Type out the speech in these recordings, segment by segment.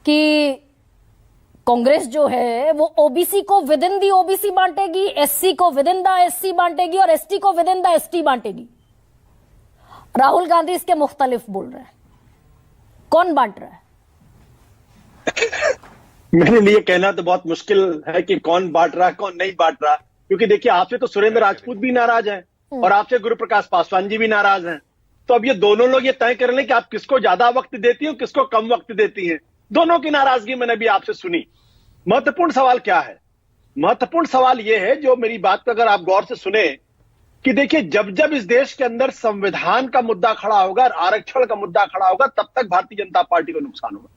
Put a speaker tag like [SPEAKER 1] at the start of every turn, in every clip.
[SPEAKER 1] कि कांग्रेस जो है वो ओबीसी को विद इन दी ओबीसी बांटेगी, एससी को विद इन द एससी बांटेगी और एसटी को विद इन द एसटी बांटेगी। राहुल गांधी इसके मुख्तलिफ बोल रहे हैं। कौन बांट रहा है?
[SPEAKER 2] मेरे लिए कहना तो बहुत मुश्किल है कि कौन बांट रहा है कौन नहीं बांट रहा, क्योंकि देखिए आपसे तो सुरेंद्र राजपूत भी नाराज हैं और आपसे गुरु प्रकाश पासवान जी भी नाराज हैं। तो अब ये दोनों लोग ये तय कर लें कि आप किसको ज्यादा वक्त देती हो, किसको कम वक्त देती हैं। दोनों की नाराजगी मैंने भी आपसे सुनी। महत्वपूर्ण सवाल क्या है? महत्वपूर्ण सवाल यह है, जो मेरी बात को अगर आप गौर से सुने, कि देखिए जब जब इस देश के अंदर संविधान का मुद्दा खड़ा होगा और आरक्षण का मुद्दा खड़ा होगा, तब तक भारतीय जनता पार्टी को नुकसान होगा।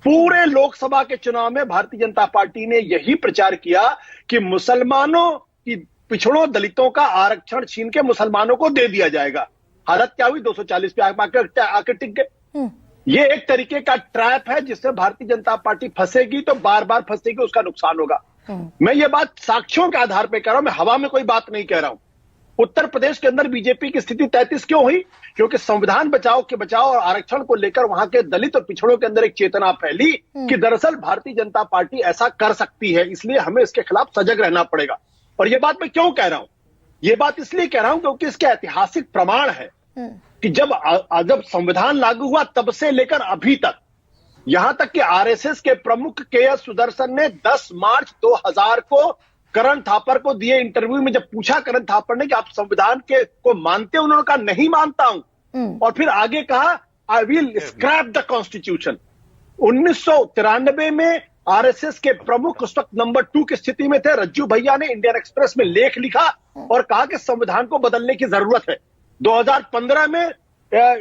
[SPEAKER 2] पूरे लोकसभा के चुनाव में भारतीय जनता पार्टी ने यही प्रचार किया कि मुसलमानों की, पिछड़ों दलितों का आरक्षण छीन के मुसलमानों को दे दिया जाएगा। हालत क्या हुई? 240 पे आकर टिक गए। ये एक तरीके का ट्रैप है जिससे भारतीय जनता पार्टी फंसेगी तो बार बार फंसेगी, उसका नुकसान होगा। मैं ये बात साक्ष्यों के आधार पर कह रहा हूं, मैं हवा में कोई बात नहीं कह रहा हूं। उत्तर प्रदेश के अंदर बीजेपी की स्थिति 33 क्यों हुई? क्योंकि संविधान बचाओ और आरक्षण को लेकर वहां के दलित और पिछड़ों के अंदर एक चेतना फैली कि दरअसल भारतीय जनता पार्टी ऐसा कर सकती है, इसलिए हमें इसके खिलाफ सजग रहना पड़ेगा। और ये बात मैं क्यों कह रहा हूं? ये बात इसलिए कह रहा हूं क्योंकि इसके ऐतिहासिक प्रमाण है कि जब संविधान लागू हुआ तब से लेकर अभी तक, यहां तक कि आरएसएस के प्रमुख के.एस. सुदर्शन ने 10 मार्च 2000 को करण थापर को दिए इंटरव्यू में जब पूछा करण थापर ने कि आप संविधान के को मानते हो, उन्होंने कहा नहीं मानता हूं। और फिर आगे कहा I will scrap the constitution. 1993 में आरएसएस के प्रमुख उस वक्त नंबर 2 की स्थिति में थे, रज्जू भैया ने इंडियन एक्सप्रेस में लेख लिखा और कहा कि संविधान को बदलने की जरूरत है। 2015 में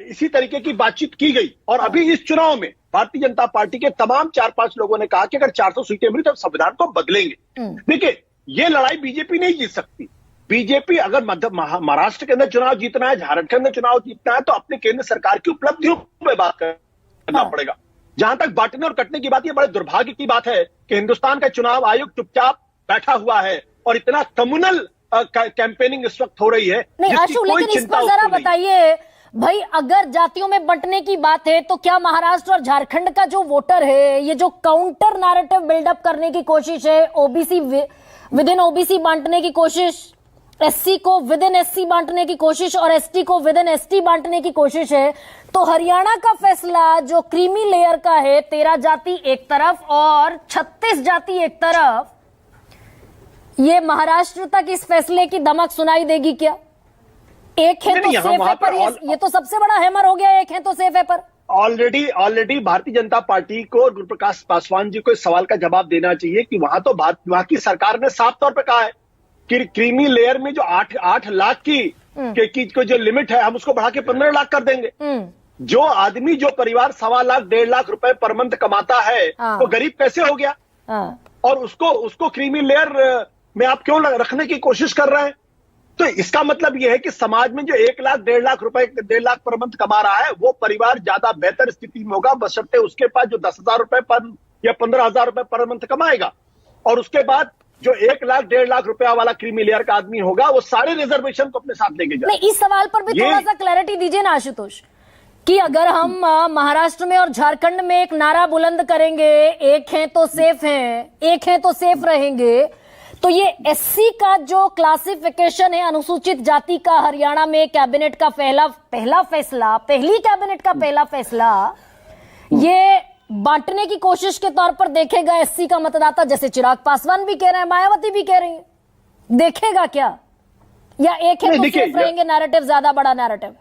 [SPEAKER 2] इसी तरीके की बातचीत की गई और अभी इस चुनाव में भारतीय जनता पार्टी के तमाम 4-5 लोगों ने कहा कि अगर 400 सीटें मिली तो संविधान को बदलेंगे। देखिए ये लड़ाई बीजेपी नहीं जीत सकती। बीजेपी अगर महाराष्ट्र के अंदर चुनाव जीतना है, झारखंड के अंदर चुनाव जीतना है, तो अपने केंद्र सरकार की उपलब्धियों में बात करना पड़ेगा। जहां तक बांटने और कटने की बात, ये बड़े दुर्भाग्य की बात है कि हिंदुस्तान का चुनाव आयोग चुपचाप बैठा हुआ है और इतना कम्युनल कैंपेनिंग इस वक्त हो रही है।
[SPEAKER 1] नहीं आशु, लेकिन इस पर जरा बताइए भाई, अगर जातियों में बंटने की बात है तो क्या महाराष्ट्र और झारखंड का जो वोटर है, ये जो काउंटर नैरेटिव बिल्डअप करने की कोशिश है, ओबीसी विद इन ओबीसी बांटने की कोशिश, एससी को विद इन एससी बांटने की कोशिश और एसटी को विद इन एसटी बांटने की कोशिश है, तो हरियाणा का फैसला जो क्रीमी लेयर का है, 13 जाति एक तरफ और 36 जाति एक तरफ, ये महाराष्ट्र तक इस फैसले की दमक सुनाई देगी क्या? एक है तो सेफ है पर ये तो सबसे बड़ा हैमर हो गया, एक है तो सेफ है पर।
[SPEAKER 2] ऑलरेडी भारतीय जनता पार्टी को गुरु प्रकाश पासवान जी को इस सवाल का जवाब देना चाहिए कि वहां की सरकार ने साफ तौर पर कहा है कि क्रीमी लेयर में जो 8 लाख की जो लिमिट है, हम उसको बढ़ा के 15 लाख कर देंगे। जो आदमी, जो परिवार 1.25 लाख 1.5 लाख रुपए पर मंथ कमाता है, तो गरीब कैसे हो गया? और उसको क्रीमी लेयर में आप क्यों रखने की कोशिश कर रहे हैं? तो इसका मतलब यह है कि समाज में जो 1 लाख 1.5 लाख रुपए 1.5 लाख पर मंथ कमा रहा है, वो परिवार ज्यादा बेहतर स्थिति में होगा बशर्ते उसके पास जो 10,000 रुपए पर या 15,000 रुपए पर मंथ कमाएगा। और उसके बाद जो 1 लाख 1.5 लाख रुपया वाला क्रीमी लेयर का आदमी होगा, वो सारे रिजर्वेशन को अपने साथ लेके जाए।
[SPEAKER 1] नहीं, इस सवाल पर भी थोड़ा सा क्लैरिटी दीजिए ना आशुतोष, कि अगर हम महाराष्ट्र में और झारखंड में एक नारा बुलंद करेंगे, एक है तो सेफ है, एक है तो सेफ रहेंगे, तो ये एससी का जो क्लासिफिकेशन है, अनुसूचित जाति का, हरियाणा में कैबिनेट का पहला फैसला, पहली कैबिनेट का पहला फैसला, ये बांटने की कोशिश के तौर पर देखेगा एससी का मतदाता, जैसे चिराग पासवान भी कह रहे हैं, मायावती भी कह रही है, देखेगा क्या? या एक है तो सेफ रहेंगे नैरेटिव ज्यादा बड़ा नैरेटिव?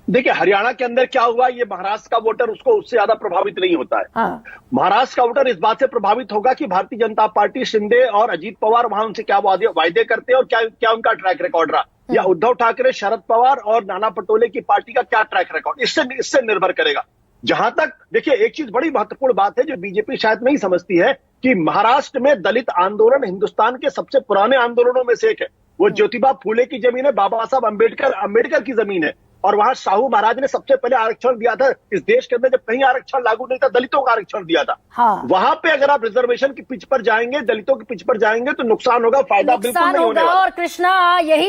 [SPEAKER 2] देखिए हरियाणा के अंदर क्या हुआ, ये महाराष्ट्र का वोटर उसको उससे ज्यादा प्रभावित नहीं होता है। महाराष्ट्र का वोटर इस बात से प्रभावित होगा कि भारतीय जनता पार्टी, शिंदे और अजीत पवार वहां उनसे क्या वायदे करते हैं और क्या उनका ट्रैक रिकॉर्ड रहा, या उद्धव ठाकरे, शरद पवार और नाना पटोले की पार्टी का क्या ट्रैक रिकॉर्ड, इससे निर्भर करेगा। जहां तक देखिए, एक चीज बड़ी महत्वपूर्ण बात है जो बीजेपी शायद नहीं समझती है कि महाराष्ट्र में दलित आंदोलन हिंदुस्तान के सबसे पुराने आंदोलनों में से एक है। वो ज्योतिबा फूले की जमीन है, बाबा साहब अम्बेडकर की जमीन है, और वहां शाहू महाराज ने सबसे पहले आरक्षण दिया था। इस देश के अंदर जब कहीं आरक्षण लागू नहीं था, दलितों का आरक्षण दिया था। वहां पे अगर आप रिजर्वेशन की पिच पर जाएंगे, दलितों की पिच पर जाएंगे, तो नुकसान होगा, फायदा बिल्कुल नहीं होने वाला।
[SPEAKER 1] और कृष्णा, यही